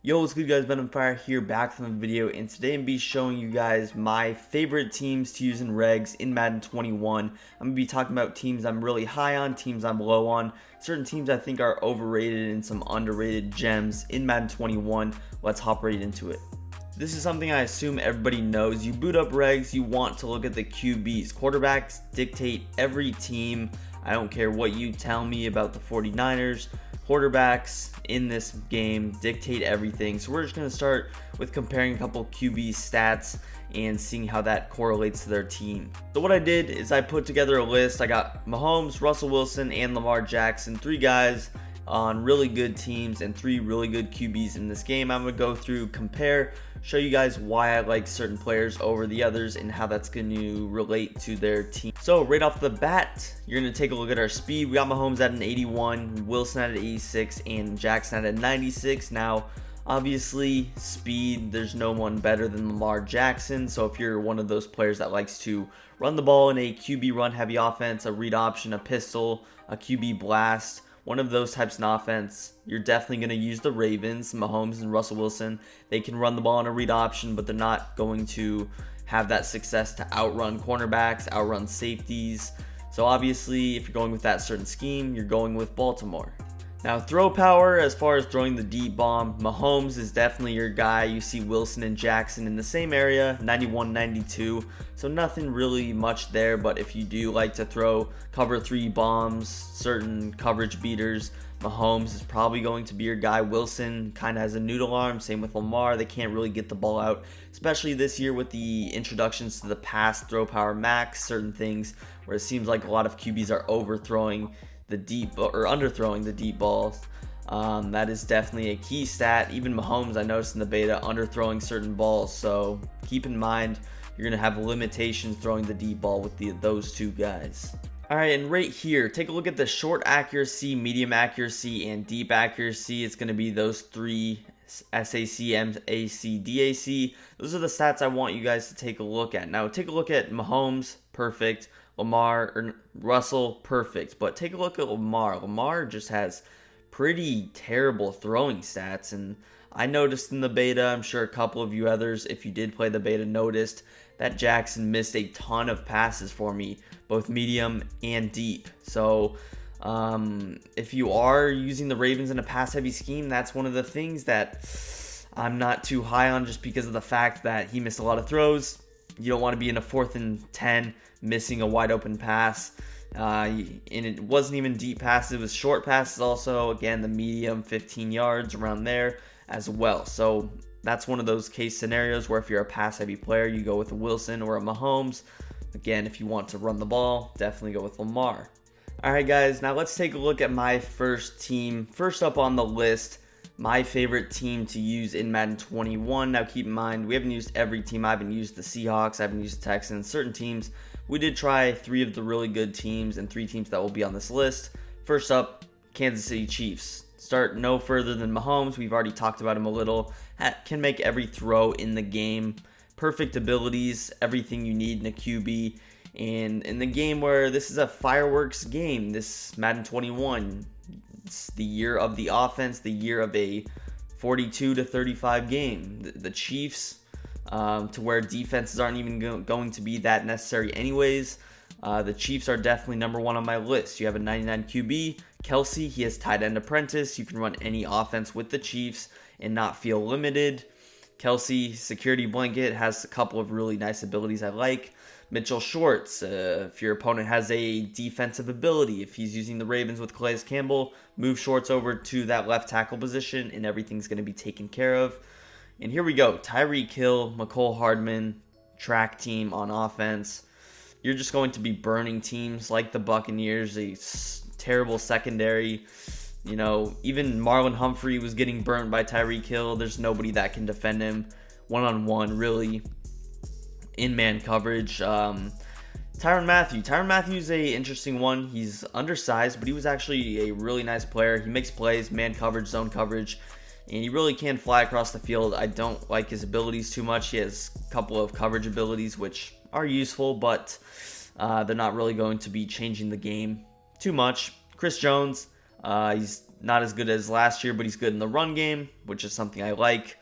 Yo, what's good guys, VENM here, back from the video, and today I'm going to be showing you guys my favorite teams to use in regs in Madden 21. I'm going to be talking about teams I'm really high on, teams I'm low on, certain teams I think are overrated, and some underrated gems in Madden 21. Let's hop right into it. This is something I assume everybody knows. You boot up regs, you want to look at the QBs. Quarterbacks dictate every team. I don't care what you tell me about the 49ers. Quarterbacks in this game dictate everything. So we're just going to start with comparing a couple QB stats and seeing how that correlates to their team. So what I did is I put together a list. I got Mahomes, Russell Wilson, and Lamar Jackson, three guys on really good teams and three really good QBs in this game. I'm going to go through, compare, show you guys why I like certain players over the others and how that's going to relate to their team. So right off the bat, you're going to take a look at our speed. We got Mahomes at an 81, Wilson at an 86, and Jackson at a 96. Now, obviously, speed, there's no one better than Lamar Jackson. So if you're one of those players that likes to run the ball in a QB run heavy offense, a read option, a pistol, a QB blast, one of those types of offense, you're definitely going to use the Ravens. Mahomes and Russell Wilson, they can run the ball in a read option, but they're not going to have that success to outrun cornerbacks, outrun safeties. So obviously, if you're going with that certain scheme, you're going with Baltimore. Now, throw power, as far as throwing the deep bomb, Mahomes is definitely your guy. You see Wilson and Jackson in the same area, 91, 92. So nothing really much there, but if you do like to throw cover 3 bombs, certain coverage beaters, Mahomes is probably going to be your guy. Wilson kind of has a noodle arm, same with Lamar. They can't really get the ball out, especially this year with the introductions to the pass, throw power max, certain things where it seems like a lot of QBs are overthrowing the deep or underthrowing the deep balls. That is definitely a key stat. Even Mahomes, I noticed in the beta, underthrowing certain balls. So keep in mind, you're going to have limitations throwing the deep ball with those two guys. All right, and right here, take a look at the short accuracy, medium accuracy, and deep accuracy. It's going to be those three: SAC, MAC, DAC. Those are the stats I want you guys to take a look at. Now, take a look at Mahomes, perfect. Lamar or Russell, perfect. But take a look at Lamar. Lamar just has pretty terrible throwing stats, and I noticed in the beta, I'm sure a couple of you others, if you did play the beta, noticed that Jackson missed a ton of passes for me, both medium and deep. So if you are using the Ravens in a pass-heavy scheme, that's one of the things that I'm not too high on, just because of the fact that he missed a lot of throws. You don't want to be in a 4th and 10 missing a wide open pass. And it wasn't even deep passes, it was short passes also. Again, the medium, 15 yards around there as well. So that's one of those case scenarios where if you're a pass heavy player, you go with a Wilson or a Mahomes. Again, if you want to run the ball, definitely go with Lamar. Alright guys, now let's take a look at my first team. First up on the list, my favorite team to use in Madden 21. Now keep in mind, we haven't used every team. I haven't used the Seahawks, I haven't used the Texans, certain teams. We did try 3 of the really good teams and 3 teams that will be on this list. First up, Kansas City Chiefs. Start no further than Mahomes. We've already talked about him a little. Can make every throw in the game. Perfect abilities, everything you need in a QB. And in the game where this is a fireworks game, this Madden 21, it's the year of the offense, the year of a 42-35 game. The Chiefs, to where defenses aren't even going to be that necessary anyways. The Chiefs are definitely number 1 on my list. You have a 99 QB, Kelsey. He has tight end apprentice. You can run any offense with the Chiefs and not feel limited. Kelsey, security blanket, has a couple of really nice abilities I like. Mitchell Schwartz, if your opponent has a defensive ability, if he's using the Ravens with Calais Campbell, move Schwartz over to that left tackle position and everything's going to be taken care of. And here we go, Tyreek Hill, McCole Hardman, track team on offense. You're just going to be burning teams like the Buccaneers, a terrible secondary. You know, even Marlon Humphrey was getting burnt by Tyreek Hill. There's nobody that can defend him one-on-one, really, in man coverage. Tyrann Mathieu. Tyrann Mathieu is a interesting one. He's undersized, but he was actually a really nice player. He makes plays, man coverage, zone coverage, and he really can fly across the field. I don't like his abilities too much. He has a couple of coverage abilities which are useful, but they're not really going to be changing the game too much. Chris Jones, he's not as good as last year, but he's good in the run game, which is something I like.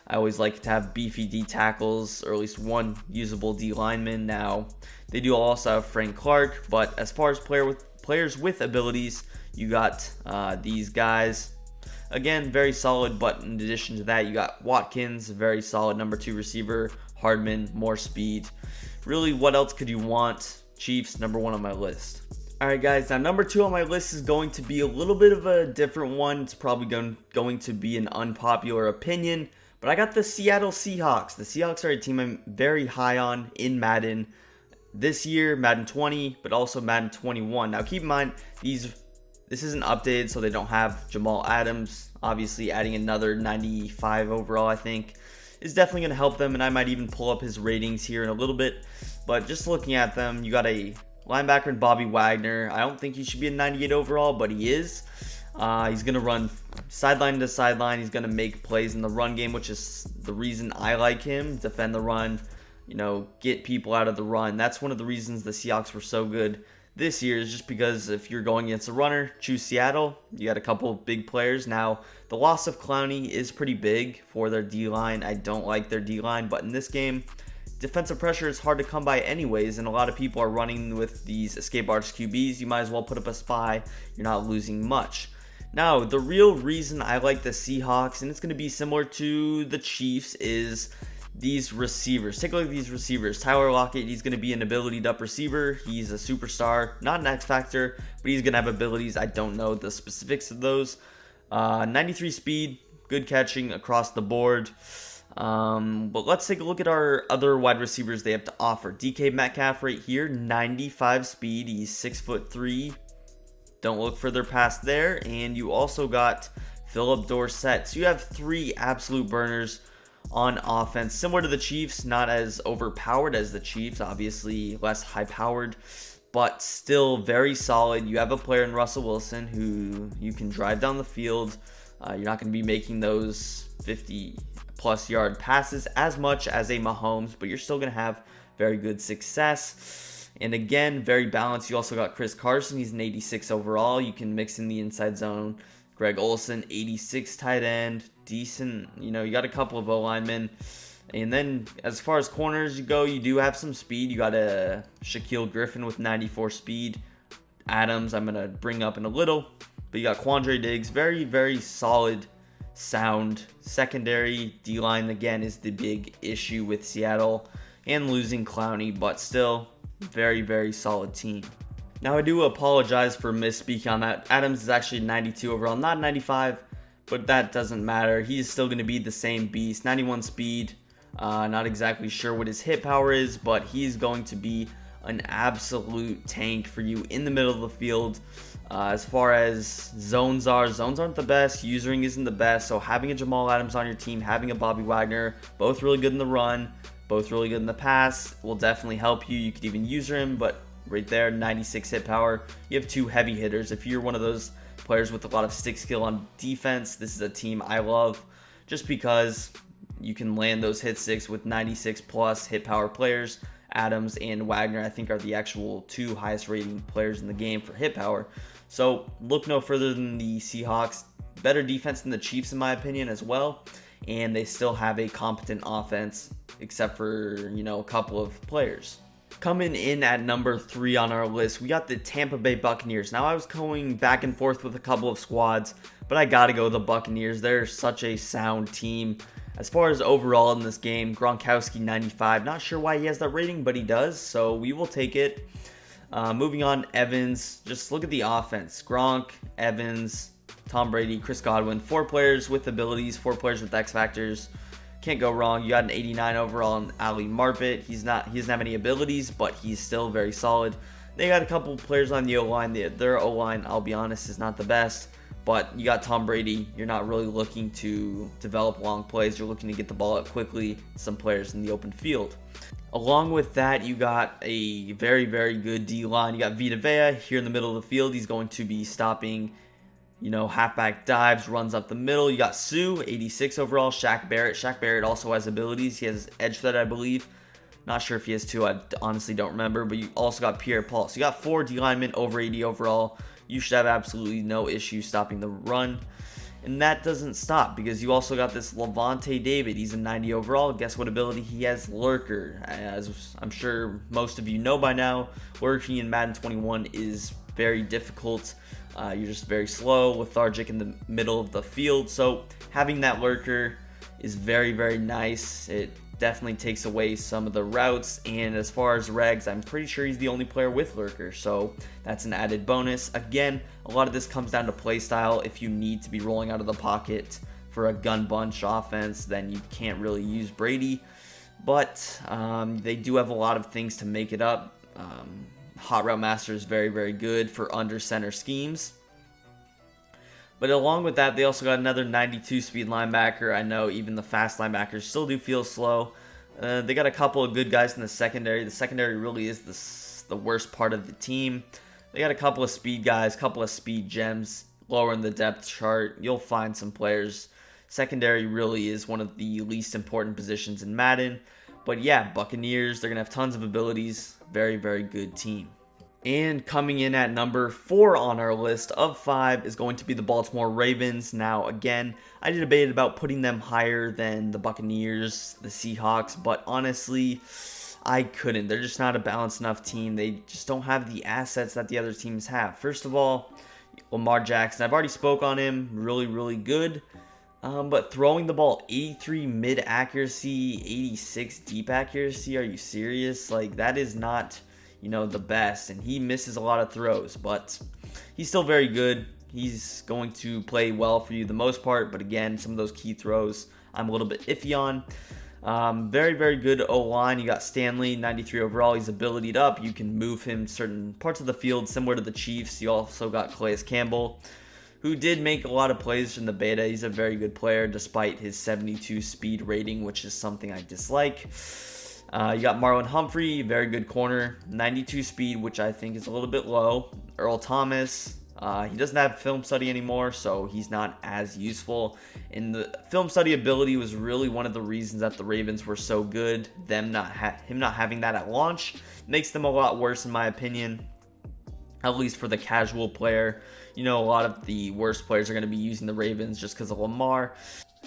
I always like to have beefy D tackles, or at least one usable D lineman. Now, they do also have Frank Clark, but as far as players with abilities, you got these guys. Again, very solid, but in addition to that, you got Watkins, very solid number 2 receiver. Hardman, more speed. Really, what else could you want? Chiefs, number 1 on my list. Alright guys, now number 2 on my list is going to be a little bit of a different one. It's probably going to be an unpopular opinion, but I got the Seattle Seahawks. The Seahawks are a team I'm very high on in Madden this year, Madden 20, but also Madden 21. Now keep in mind, this isn't updated, so they don't have Jamal Adams. Obviously, adding another 95 overall, I think, is definitely going to help them, and I might even pull up his ratings here in a little bit. But just looking at them, you got a linebacker in Bobby Wagner. I don't think he should be a 98 overall, but he is. He's going to run sideline to sideline. He's going to make plays in the run game, which is the reason I like him. Defend the run, get people out of the run. That's one of the reasons the Seahawks were so good this year, is just because if you're going against a runner, choose Seattle. You got a couple big players. Now, the loss of Clowney is pretty big for their D-line. I don't like their D-line, but in this game, defensive pressure is hard to come by anyways, and a lot of people are running with these escape artist QBs. You might as well put up a spy. You're not losing much. Now, the real reason I like the Seahawks, and it's going to be similar to the Chiefs, is these receivers. Take a look at these receivers. Tyler Lockett, he's going to be an ability up receiver. He's a superstar, not an X factor, but he's going to have abilities. I don't know the specifics of those. 93 speed, good catching across the board. But let's take a look at our other wide receivers they have to offer. DK Metcalf right here, 95 speed. He's 6'3". Don't look further past there. And you also got Philip Dorsett. So you have 3 absolute burners on offense, similar to the Chiefs, not as overpowered as the Chiefs, obviously less high powered, but still very solid. You have a player in Russell Wilson who you can drive down the field. You're not going to be making those 50 plus yard passes as much as a Mahomes, but you're still going to have very good success. And again, very balanced. You also got Chris Carson. He's an 86 overall. You can mix in the inside zone. Greg Olsen, 86 tight end, decent. You got a couple of O-linemen. And then as far as corners you go, you do have some speed. You got a Shaquille Griffin with 94 speed. Adams, I'm going to bring up in a little. But you got Quandre Diggs, very, very solid, sound secondary. D-line, again, is the big issue with Seattle. And losing Clowney, but still, very, very solid team. Now, I do apologize for misspeaking on that. Adams is actually 92 overall, not 95, but that doesn't matter. He's still going to be the same beast. 91 speed, not exactly sure what his hit power is, but he's going to be an absolute tank for you in the middle of the field. As far as zones aren't the best. Usering isn't the best, so having a Jamal Adams on your team, having a Bobby Wagner, both really good in the run, both really good in the pass, will definitely help you. You could even use him, but right there, 96 hit power. You have 2 heavy hitters. If you're one of those players with a lot of stick skill on defense, this is a team I love just because you can land those hit sticks with 96 plus hit power players. Adams and Wagner, I think, are the actual 2 highest rating players in the game for hit power. So look no further than the Seahawks. Better defense than the Chiefs, in my opinion, as well. And they still have a competent offense, except for, a couple of players. Coming in at number 3 on our list, we got the Tampa Bay Buccaneers. Now, I was going back and forth with a couple of squads, but I got to go with the Buccaneers. They're such a sound team. As far as overall in this game, Gronkowski, 95. Not sure why he has that rating, but he does, so we will take it. Moving on, Evans. Just look at the offense. Gronk, Evans, Tom Brady, Chris Godwin. 4 players with abilities, 4 players with X factors. Can't go wrong. You got an 89 overall on Ali Marpet. He doesn't have any abilities, but he's still very solid. They got a couple players on the O-line. Their O-line, I'll be honest, is not the best. But you got Tom Brady. You're not really looking to develop long plays. You're looking to get the ball out quickly. Some players in the open field. Along with that, you got a very, very good D-line. You got Vita Vea here in the middle of the field. He's going to be stopping, halfback dives, runs up the middle. You got Sue, 86 overall. Shaq Barrett. Shaq Barrett also has abilities. He has edge threat, I believe. Not sure if he has 2. I honestly don't remember. But you also got Pierre Paul. So you got 4 D linemen over 80 overall. you should have absolutely no issue stopping the run. And that doesn't stop, because you also got this Levante David. He's a 90 overall. Guess what ability he has? Lurker. As I'm sure most of you know by now, lurking in Madden 21 is very difficult. You're just very slow, lethargic in the middle of the field. So having that lurker is very, very nice. It definitely takes away some of the routes, and as far as regs, I'm pretty sure he's the only player with lurker, so that's an added bonus. Again, a lot of this comes down to play style. If you need to be rolling out of the pocket for a gun bunch offense, then you can't really use Brady, but they do have a lot of things to make it up. Hot Route Master is very, very good for under center schemes. But along with that, they also got another 92 speed linebacker. I know even the fast linebackers still do feel slow. They got a couple of good guys in the secondary. The secondary really is the worst part of the team. They got a couple of speed guys, couple of speed gems lower in the depth chart. You'll find some players. Secondary really is one of the least important positions in Madden. But yeah, Buccaneers, they're going to have tons of abilities. Very, very good team. And coming in at number 4 on our list of 5 is going to be the Baltimore Ravens. Now, again, I debated about putting them higher than the Buccaneers, the Seahawks, but honestly, I couldn't. They're just not a balanced enough team. They just don't have the assets that the other teams have. First of all, Lamar Jackson, I've already spoke on him. Really, really good. But throwing the ball 83 mid accuracy, 86 deep accuracy, are you serious? Like, that is not, the best, and he misses a lot of throws, but he's still very good. He's going to play well for you the most part, but again, some of those key throws I'm a little bit iffy on. Very, very good O-line. You got Stanley, 93 overall. He's abilitied up. You can move him certain parts of the field, similar to the Chiefs. You also got Calais Campbell, who did make a lot of plays in the beta. He's a very good player, despite his 72 speed rating, which is something I dislike. You got Marlon Humphrey, very good corner, 92 speed, which I think is a little bit low. Earl Thomas, he doesn't have film study anymore, so he's not as useful. And the film study ability was really one of the reasons that the Ravens were so good. Him not having that at launch makes them a lot worse, in my opinion. At least for the casual player. A lot of the worst players are going to be using the Ravens just because of Lamar.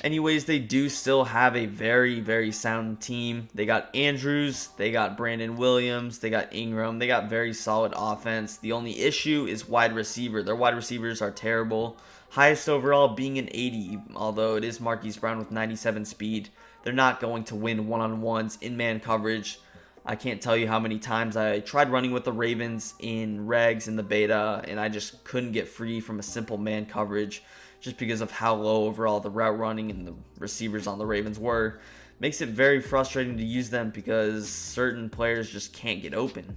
Anyways, they do still have a very, very sound team. They got Andrews, they got Brandon Williams, they got Ingram. They got very solid offense. The only issue is wide receiver. Their wide receivers are terrible. Highest overall being an 80, although it is Marquise Brown with 97 speed. They're not going to win one-on-ones in man coverage. I can't tell you how many times I tried running with the Ravens in regs in the beta, and I just couldn't get free from a simple man coverage just because of how low overall the route running and the receivers on the Ravens were. Makes it very frustrating to use them because certain players just can't get open.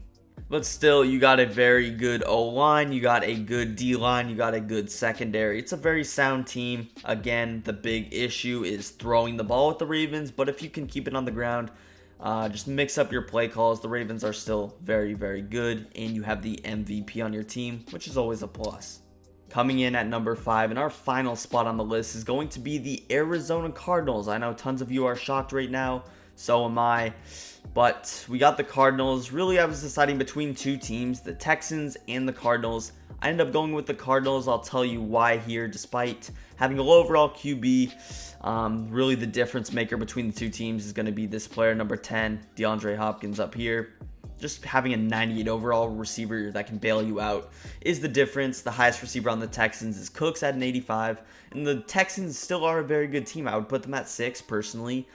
But still, you got a very good O-line, you got a good D-line, you got a good secondary. It's a very sound team. Again, the big issue is throwing the ball with the Ravens, but if you can keep it on the ground, just mix up your play calls. The Ravens are still very, very good, and you have the MVP on your team, which is always a plus. Coming in at number 5, and our final spot on the list is going to be the Arizona Cardinals. I know tons of you are shocked right now, so am I, but we got the Cardinals. Really, I was deciding between two teams, the Texans and the Cardinals. I ended up going with the Cardinals. I'll tell you why here. Despite having a low overall QB, really the difference maker between the two teams is going to be this player, number 10, DeAndre Hopkins up here. Just having a 98 overall receiver that can bail you out is the difference. The highest receiver on the Texans is Cooks at an 85. And the Texans still are a very good team. I would put them at 6 personally.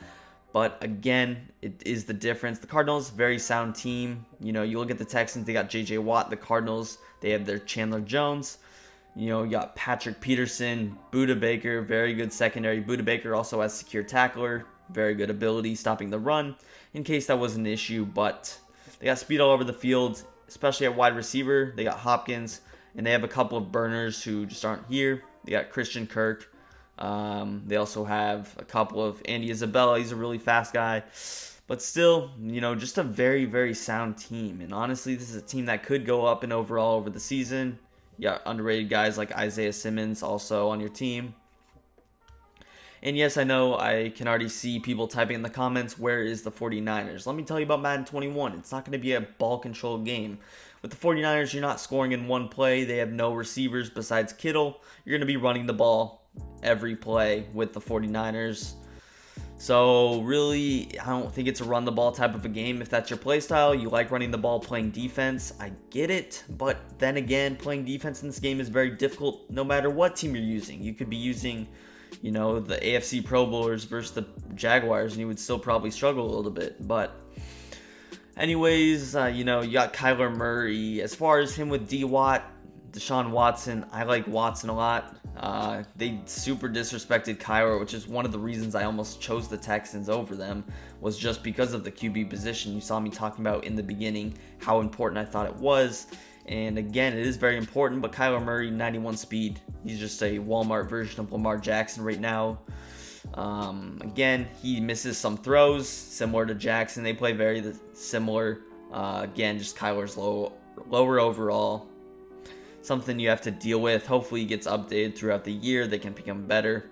But again, it is the difference. The Cardinals, very sound team. You look at the Texans, they got J.J. Watt. The Cardinals, they have their Chandler Jones. You got Patrick Peterson, Budda Baker, very good secondary. Budda Baker also has secure tackler. Very good ability stopping the run in case that was an issue. But they got speed all over the field, especially at wide receiver. They got Hopkins, and they have a couple of burners who just aren't here. They got Christian Kirk. They also have a couple of Andy Isabella. He's a really fast guy. But still, just a very, very sound team. And honestly, this is a team that could go up in overall over the season. You got underrated guys like Isaiah Simmons also on your team. And yes, I know I can already see people typing in the comments, where is the 49ers? Let me tell you about Madden 21. It's not going to be a ball control game. With the 49ers, you're not scoring in one play. They have no receivers besides Kittle. You're going to be running the ball every play with the 49ers. So really, I don't think it's a run the ball type of a game. If that's your play style, you like running the ball, playing defense, I get it. But then again, playing defense in this game is very difficult no matter what team you're using. You could be using, the AFC Pro Bowlers versus the Jaguars, and you would still probably struggle a little bit. But anyways, you got Kyler Murray. As far as him with D-Watt, Deshaun Watson, I like Watson a lot. They super disrespected Kyler, which is one of the reasons I almost chose the Texans over them, was just because of the QB position. You saw me talking about in the beginning how important I thought it was. And again, it is very important, but Kyler Murray, 91 speed. He's just a Walmart version of Lamar Jackson right now. Again, he misses some throws, similar to Jackson. They play very similar. Again, just Kyler's lower overall. Something you have to deal with. Hopefully he gets updated throughout the year. They can become better.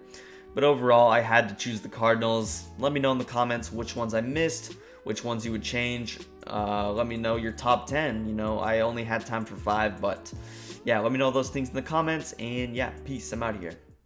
But overall, I had to choose the Cardinals. Let me know in the comments which ones I missed, which ones you would change. Let me know your top 10. I only had time for 5, but yeah, let me know those things in the comments. And yeah, peace. I'm out of here.